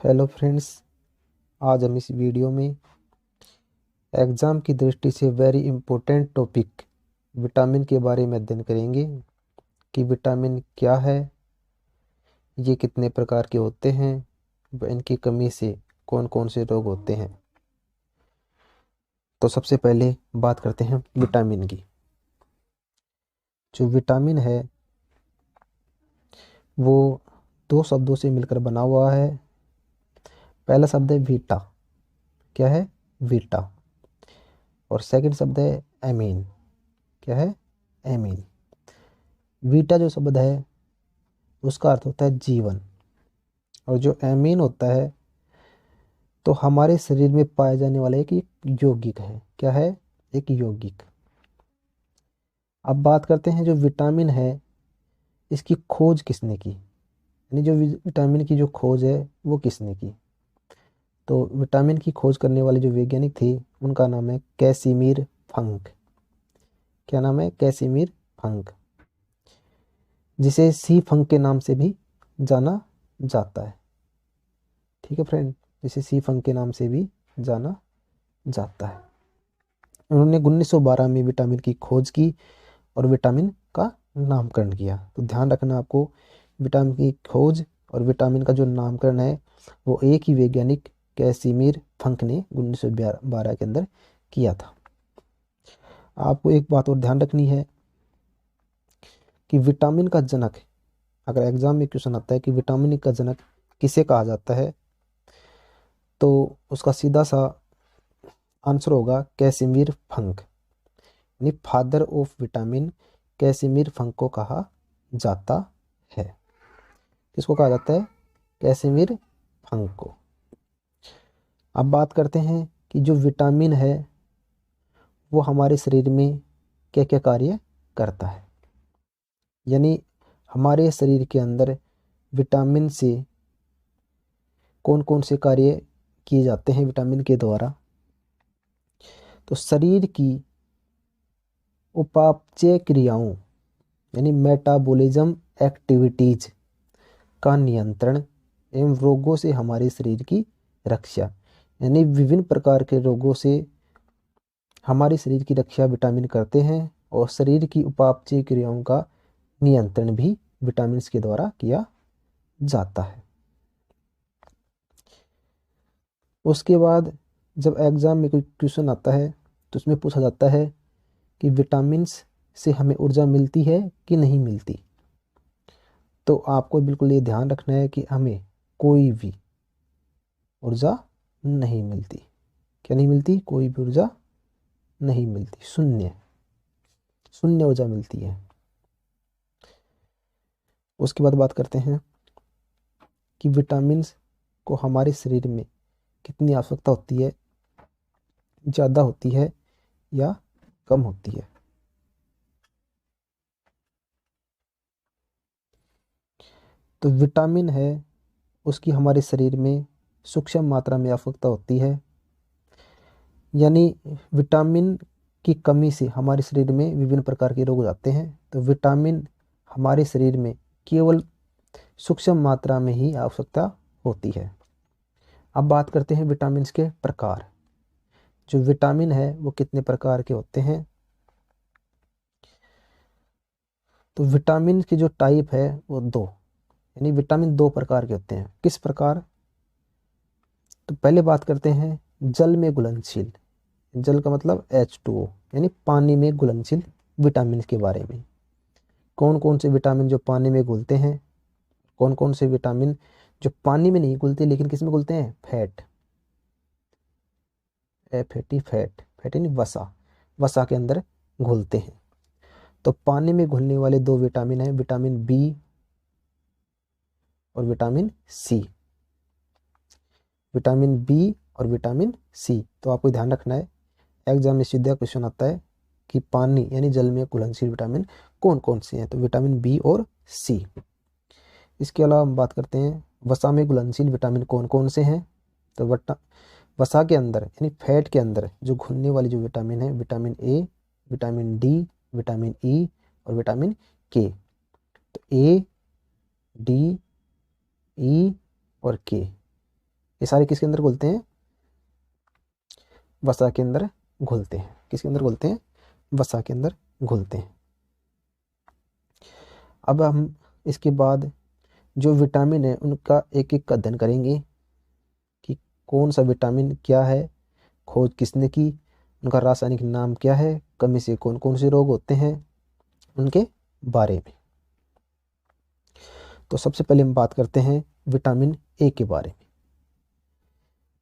Hello friends, आज हम इस वीडियो में एग्ज़ाम की दृष्टि से वेरी इम्पोर्टेंट टॉपिक विटामिन के बारे में अध्ययन करेंगे कि विटामिन क्या है, ये कितने प्रकार के होते हैं व इनकी कमी से कौन कौन से रोग होते हैं। तो सबसे पहले बात करते हैं विटामिन की। जो विटामिन है वो दो शब्दों से मिलकर बना हुआ है। पहला शब्द है वीटा। क्या है? वीटा। और सेकंड शब्द है एमीन। क्या है? एमीन। वीटा जो शब्द है उसका अर्थ होता है जीवन, और जो एमीन होता है तो हमारे शरीर में पाया जाने वाला एक यौगिक है। क्या है? एक यौगिक। अब बात करते हैं जो विटामिन है इसकी खोज किसने की, यानी जो विटामिन की जो खोज है वो किसने की। तो विटामिन की खोज करने वाले जो वैज्ञानिक थे उनका नाम है कैसिमिर फंक। क्या नाम है? कैसिमिर फंक, जिसे सी फंक के नाम से भी जाना जाता है। ठीक है फ्रेंड, जिसे सी फंक के नाम से भी जाना जाता है। उन्होंने 1912 में विटामिन की खोज की और विटामिन का नामकरण किया। तो ध्यान रखना आपको, विटामिन की खोज और विटामिन का जो नामकरण है वो एक ही वैज्ञानिक कैसिमिर फंक ने 1912 के अंदर किया था। आपको एक बात और ध्यान रखनी है कि विटामिन का जनक, अगर एग्जाम में क्वेश्चन आता है कि विटामिन का जनक किसे कहा जाता है, तो उसका सीधा सा आंसर होगा कैसिमिर फंक, यानी फादर ऑफ विटामिन कैसिमिर फंक को कहा जाता है। किसको कहा जाता है? कैसिमिर फंक को। अब बात करते हैं कि जो विटामिन है वो हमारे शरीर में क्या क्या कार्य करता है, यानी हमारे शरीर के अंदर विटामिन से कौन कौन से कार्य किए जाते हैं विटामिन के द्वारा। तो शरीर की उपापचय क्रियाओं यानी मेटाबॉलिज्म एक्टिविटीज का नियंत्रण एवं रोगों से हमारे शरीर की रक्षा, यानी विभिन्न प्रकार के रोगों से हमारे शरीर की रक्षा विटामिन करते हैं, और शरीर की उपापचय क्रियाओं का नियंत्रण भी विटामिन के द्वारा किया जाता है। उसके बाद जब एग्जाम में कोई क्वेश्चन आता है तो उसमें पूछा जाता है कि विटामिन से हमें ऊर्जा मिलती है कि नहीं मिलती। तो आपको बिल्कुल ये ध्यान रखना है कि हमें कोई भी ऊर्जा नहीं मिलती। क्या नहीं मिलती? कोई भी ऊर्जा नहीं मिलती, शून्य शून्य ऊर्जा मिलती है। उसके बाद बात करते हैं कि विटामिन को हमारे शरीर में कितनी आवश्यकता होती है, ज़्यादा होती है या कम होती है। तो विटामिन है उसकी हमारे शरीर में सूक्ष्म मात्रा में आवश्यकता होती है, यानी विटामिन की कमी से हमारे शरीर में विभिन्न प्रकार के रोग हो जाते हैं। तो विटामिन हमारे शरीर में केवल सूक्ष्म मात्रा में ही आवश्यकता होती है। अब बात करते हैं विटामिन के प्रकार। जो विटामिन है वो कितने प्रकार के होते हैं। तो विटामिन की जो टाइप है वो दो, यानी विटामिन दो प्रकार के होते हैं। किस प्रकार? तो पहले बात करते हैं जल में घुलनशील। जल का मतलब H2O, यानी पानी में घुलनशील विटामिन के बारे में। कौन कौन से विटामिन जो पानी में घुलते हैं, कौन कौन से विटामिन जो पानी में नहीं घुलते लेकिन किस में घुलते हैं? फैट, फैटी फैट, फैट यानी वसा, वसा के अंदर घुलते हैं। तो पानी में घुलने वाले दो विटामिन हैं, विटामिन बी और विटामिन सी। विटामिन बी और विटामिन सी, तो आपको ध्यान रखना है, एग्जाम में सीधा क्वेश्चन आता है कि पानी यानी जल में घुलनशील विटामिन कौन कौन से हैं। तो विटामिन बी और सी। इसके अलावा हम बात करते हैं वसा में घुलनशील विटामिन कौन कौन से हैं। तो वसा के अंदर यानी फैट के अंदर जो घुलने वाली जो विटामिन है, vitamin A, vitamin D, vitamin E और विटामिन के। तो ए, डी, ई और के, ये सारे किसके अंदर घुलते हैं? वसा के अंदर घुलते हैं। किसके अंदर घुलते हैं? वसा के अंदर घुलते हैं। अब हम इसके बाद जो विटामिन है उनका एक एक का अध्ययन करेंगे कि कौन सा विटामिन क्या है, खोज किसने की, उनका रासायनिक नाम क्या है, कमी से कौन कौन से रोग होते हैं, उनके बारे में। तो सबसे पहले हम बात करते हैं विटामिन ए के बारे में।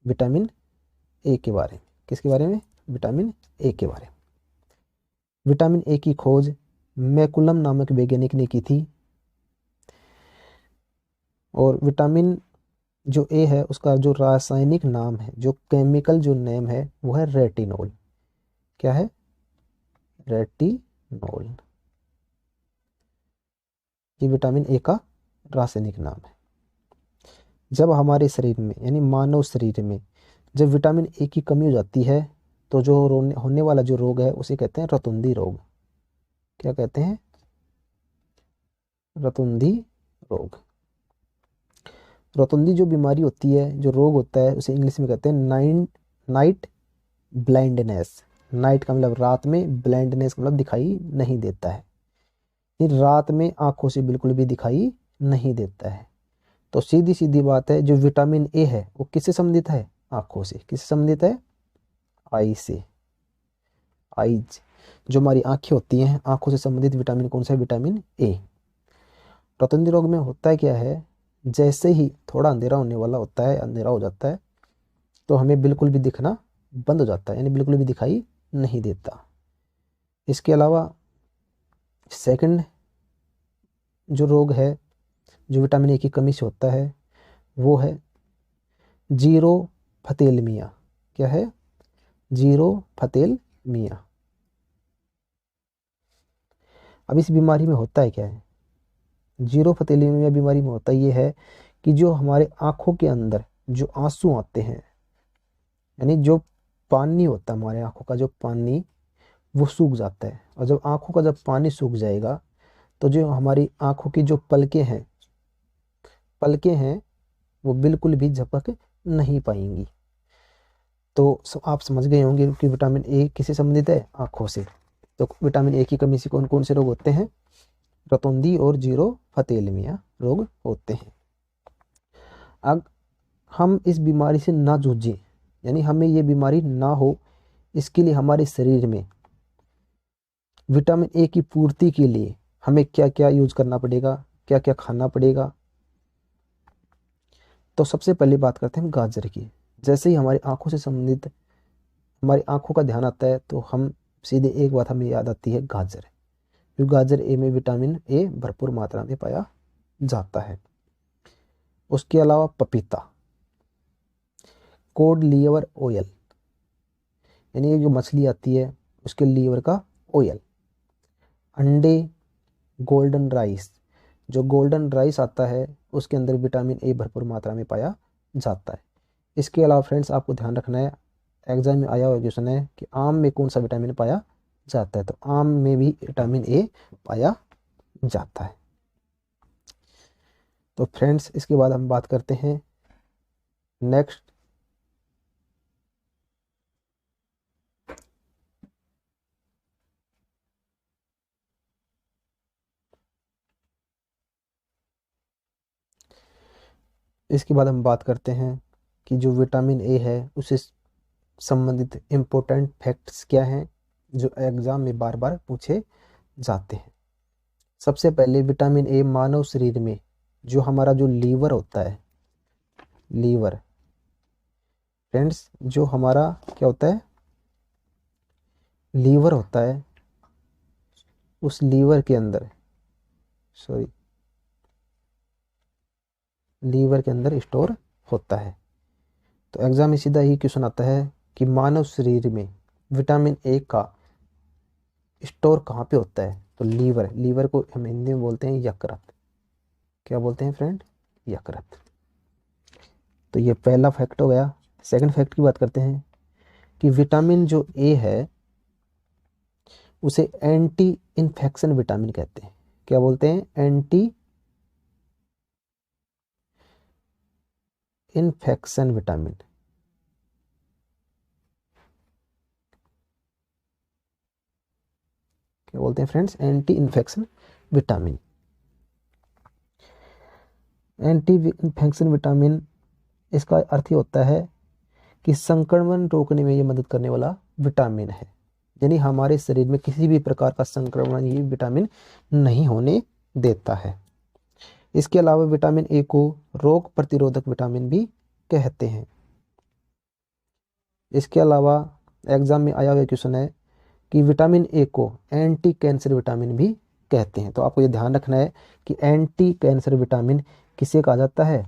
विटामिन ए के बारे में, किसके बारे में? विटामिन ए के बारे में। विटामिन ए की खोज मैकुलम नामक वैज्ञानिक ने की थी। और विटामिन जो ए है उसका जो रासायनिक नाम है, जो केमिकल जो नेम है वो है रेटिनोल। क्या है? रेटिनोल। ये विटामिन ए का रासायनिक नाम है। जब हमारे शरीर में यानी मानव शरीर में जब विटामिन ए की कमी हो जाती है तो जो होने वाला जो रोग है उसे कहते हैं रतुंधी रोग। क्या कहते हैं? रतुंधी रोग। रतुंधी जो बीमारी होती है, जो रोग होता है, उसे इंग्लिश में कहते हैं नाइट ब्लाइंडनेस। नाइट का मतलब रात में, ब्लाइंडनेस का मतलब दिखाई नहीं देता है। ये रात में आंखों से बिल्कुल भी दिखाई नहीं देता है। तो सीधी सीधी बात है, जो विटामिन ए है वो किससे संबंधित है? आंखों से। किससे संबंधित है? आई से। आईज, जो हमारी आंखें होती हैं, आंखों से संबंधित विटामिन कौन सा है? Vitamin A. रतुंधी रोग में होता क्या है, जैसे ही थोड़ा अंधेरा होने वाला होता है, अंधेरा हो जाता है, तो हमें बिल्कुल भी दिखना बंद हो जाता है, यानी बिल्कुल भी दिखाई नहीं देता। इसके अलावा सेकंड जो रोग है जो विटामिन ए की कमी से होता है वो है जीरो फतेलमिया। क्या है? जीरो फतेलमिया। अब इस बीमारी में होता है क्या है? जीरो फतेलमिया बीमारी में होता ये है कि जो हमारे आंखों के अंदर जो आंसू आते हैं, यानी जो पानी होता है हमारे आंखों का, जो पानी वो सूख जाता है। और जब आंखों का जब पानी सूख जाएगा तो जो हमारी आंखों की जो पलकें हैं वो बिल्कुल भी झपक नहीं पाएंगी। तो आप समझ गए होंगे कि विटामिन ए किससे संबंधित है? आंखों से। तो विटामिन ए की कमी से कौन कौन से रोग होते हैं? रतौंधी और जीरो फतेलमिया रोग होते हैं। अब हम इस बीमारी से ना जूझें, यानी हमें ये बीमारी ना हो, इसके लिए हमारे शरीर में विटामिन ए की पूर्ति के लिए हमें क्या क्या यूज करना पड़ेगा, क्या क्या खाना पड़ेगा। तो सबसे पहले बात करते हैं गाजर की। जैसे ही हमारी आंखों से संबंधित हमारी आंखों का ध्यान आता है तो हम सीधे एक बात हमें याद आती है, गाजर। क्योंकि गाजर ए में विटामिन ए भरपूर मात्रा में पाया जाता है। उसके अलावा पपीता, कोड लीवर ऑयल, यानी ये जो मछली आती है उसके लीवर का ऑयल। अंडे, गोल्डन राइस, जो गोल्डन राइस आता है उसके अंदर विटामिन ए भरपूर मात्रा में पाया जाता है। इसके अलावा फ्रेंड्स आपको ध्यान रखना है, एग्जाम में आया हुआ क्वेश्चन है कि आम में कौन सा विटामिन पाया जाता है, तो आम में भी विटामिन ए पाया जाता है। तो फ्रेंड्स इसके बाद हम बात करते हैं नेक्स्ट इसके बाद हम बात करते हैं कि जो विटामिन ए है उससे संबंधित इम्पोर्टेंट फैक्ट्स क्या हैं जो एग्जाम में बार बार पूछे जाते हैं। सबसे पहले विटामिन ए मानव शरीर में जो हमारा जो लीवर होता है, लीवर फ्रेंड्स, जो हमारा क्या होता है? लीवर होता है, उस लीवर के अंदर सॉरी लीवर के अंदर स्टोर होता है। तो एग्जाम में सीधा ही क्वेश्चन आता है कि मानव शरीर में विटामिन ए का स्टोर कहाँ पे होता है? तो लीवर। लीवर को हम हिंदी में बोलते हैं यकृत। क्या बोलते हैं फ्रेंड? यकृत। तो ये पहला फैक्ट हो गया। सेकंड फैक्ट की बात करते हैं कि विटामिन जो ए है उसे एंटी इन्फेक्शन विटामिन कहते हैं। क्या बोलते हैं? Anti infection vitamin. क्या बोलते हैं friends? Anti infection vitamin. Anti infection vitamin, इसका अर्थ ही होता है कि संक्रमण रोकने में ये मदद करने वाला विटामिन है। यानी हमारे शरीर में किसी भी प्रकार का संक्रमण ये विटामिन नहीं होने देता है। इसके अलावा विटामिन ए को रोग प्रतिरोधक विटामिन भी कहते हैं। इसके अलावा एग्जाम में आया हुआ क्वेश्चन है कि विटामिन ए को एंटी कैंसर विटामिन भी कहते हैं। तो आपको ये ध्यान रखना है कि एंटी कैंसर विटामिन किसे कहा जाता है?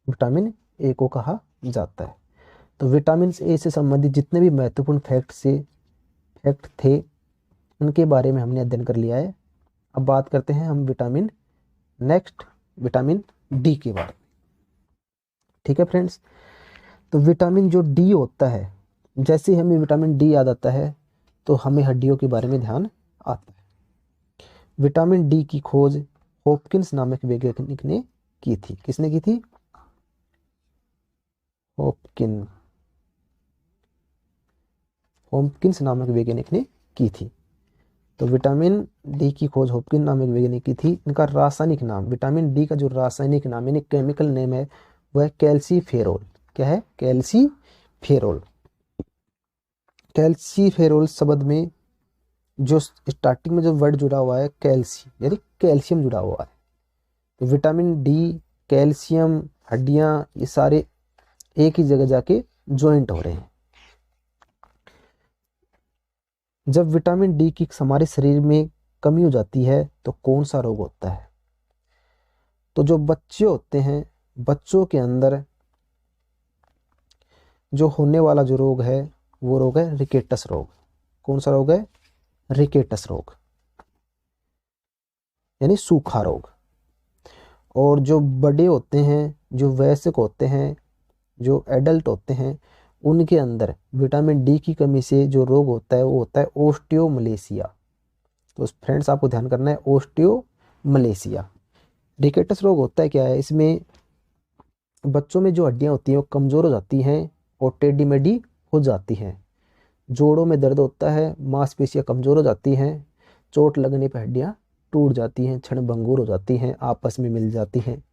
विटामिन ए को कहा जाता है। तो विटामिन ए से संबंधित जितने भी महत्वपूर्ण फैक्ट थे उनके बारे में हमने अध्ययन कर लिया है। अब बात करते हैं हम विटामिन डी के बारे में। ठीक है फ्रेंड्स, तो विटामिन जो डी होता है, जैसे ही हमें विटामिन डी याद आता है तो हमें हड्डियों के बारे में ध्यान आता है। विटामिन डी की खोज हॉपकिंस नामक वैज्ञानिक ने की थी। किसने की थी? हॉपकिंस नामक वैज्ञानिक ने की थी। तो विटामिन डी की खोज हॉपकिंस नामक वैज्ञानिक की थी। इनका रासायनिक नाम, विटामिन डी का जो रासायनिक नाम यानी केमिकल नेम है वह कैल्सीफेरोल। क्या है? कैल्सीफेरोल। कैल्सीफेरोल शब्द में जो स्टार्टिंग में जो वर्ड जुड़ा हुआ है कैल्सी, यानी कैल्शियम जुड़ा हुआ है। तो विटामिन डी, कैल्शियम, हड्डियां, ये सारे एक ही जगह जाके ज्वाइंट हो रहे हैं। जब विटामिन डी की हमारे शरीर में कमी हो जाती है तो कौन सा रोग होता है? तो जो बच्चे होते हैं, बच्चों के अंदर जो होने वाला जो रोग है वो रोग है रिकेटस रोग। कौन सा रोग है? रिकेटस रोग, यानी सूखा रोग। और जो बड़े होते हैं, जो वयस्क होते हैं, जो एडल्ट होते हैं, उनके अंदर विटामिन डी की कमी से जो रोग होता है वो होता है ओस्टियोमलेशिया। तो फ्रेंड्स आपको ध्यान करना है, ओस्टियोमलेशिया। रिकेटस रोग होता है क्या है? इसमें बच्चों में जो हड्डियां होती हैं वो कमज़ोर हो जाती हैं और टेढ़ी मेढ़ी हो जाती हैं। जोड़ों में दर्द होता है, मांसपेशियां कमज़ोर हो जाती हैं, चोट लगने पर हड्डियां टूट जाती हैं, क्षणभंगुर हो जाती हैं, आपस में मिल जाती हैं।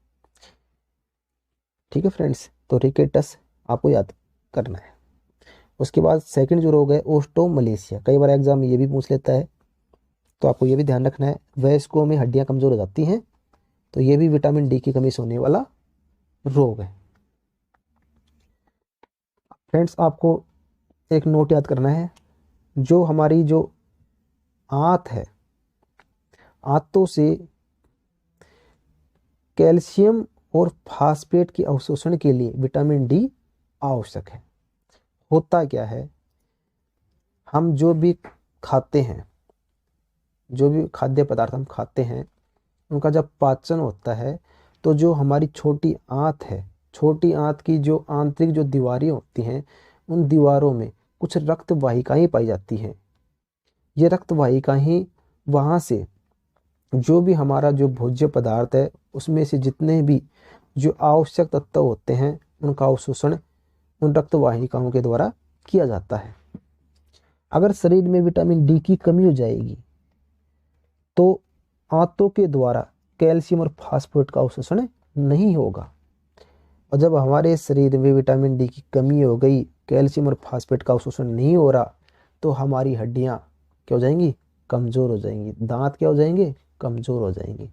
ठीक है फ्रेंड्स, तो रिकेटस आपको याद करना है। उसके बाद सेकंड जो रोग है ओस्टोमलेशिया, कई बार एग्जाम में ये भी पूछ लेता है, तो आपको ये भी ध्यान रखना है। वयस्कों में हड्डियां कमज़ोर हो जाती हैं, तो ये भी विटामिन डी की कमी से होने वाला रोग है। फ्रेंड्स आपको एक नोट याद करना है, जो हमारी जो आंत है, आंतों से कैल्शियम और फास्फेट के अवशोषण के लिए विटामिन डी आवश्यक है। होता क्या है, हम जो भी खाते हैं, जो भी खाद्य पदार्थ हम खाते हैं, उनका जब पाचन होता है तो जो हमारी छोटी आंत है, छोटी आंत की जो आंतरिक जो दीवारें होती हैं, उन दीवारों में कुछ रक्त वाहिकाएं पाई जाती हैं। ये रक्त वाहिकाएं वहाँ से जो भी हमारा जो भोज्य पदार्थ है उसमें से जितने भी जो आवश्यक तत्व होते हैं उनका अवशोषण उन रक्त वाहिकाओं के द्वारा किया जाता है। अगर शरीर में विटामिन डी की कमी हो जाएगी तो आंतों के द्वारा कैल्शियम और फास्फोरेट का अवशोषण नहीं होगा, और जब हमारे शरीर में विटामिन डी की कमी हो गई, कैल्शियम और फास्फेट का अवशोषण नहीं हो रहा, तो हमारी हड्डियां क्या हो जाएंगी? कमज़ोर हो जाएंगी। दांत क्या हो जाएंगे? कमज़ोर हो जाएंगे।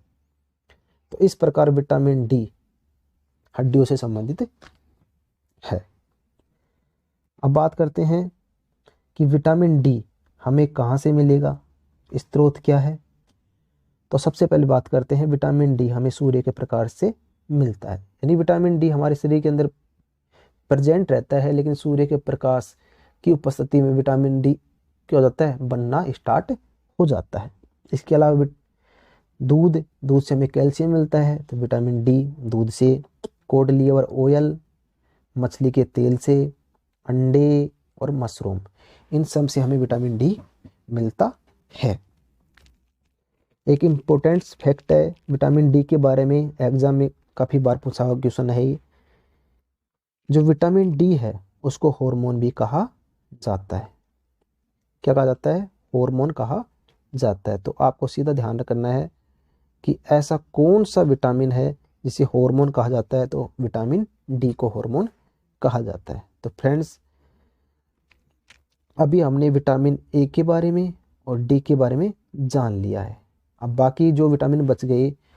तो इस प्रकार विटामिन डी हड्डियों से संबंधित है। अब बात करते हैं कि विटामिन डी हमें कहाँ से मिलेगा, स्रोत क्या है। तो सबसे पहले बात करते हैं, विटामिन डी हमें सूर्य के प्रकाश से मिलता है। यानी विटामिन डी हमारे शरीर के अंदर प्रेजेंट रहता है, लेकिन सूर्य के प्रकाश की उपस्थिति में विटामिन डी क्या हो जाता है? बनना स्टार्ट हो जाता है। इसके अलावा दूध से हमें कैल्शियम मिलता है, तो विटामिन डी दूध से, कोड लीवर ऑयल, मछली के तेल से, अंडे और मशरूम, इन सब से हमें विटामिन डी मिलता है। एक इम्पोर्टेंट फैक्ट है विटामिन डी के बारे में, एग्जाम में काफ़ी बार पूछा हुआ क्वेश्चन है, जो विटामिन डी है उसको हार्मोन भी कहा जाता है। क्या कहा जाता है? हार्मोन कहा जाता है। तो आपको सीधा ध्यान रखना है कि ऐसा कौन सा विटामिन है जिसे हार्मोन कहा जाता है, तो विटामिन डी को हार्मोन कहा जाता है। तो फ्रेंड्स, अभी हमने विटामिन ए के बारे में और डी के बारे में जान लिया है। अब बाकी जो विटामिन बच गए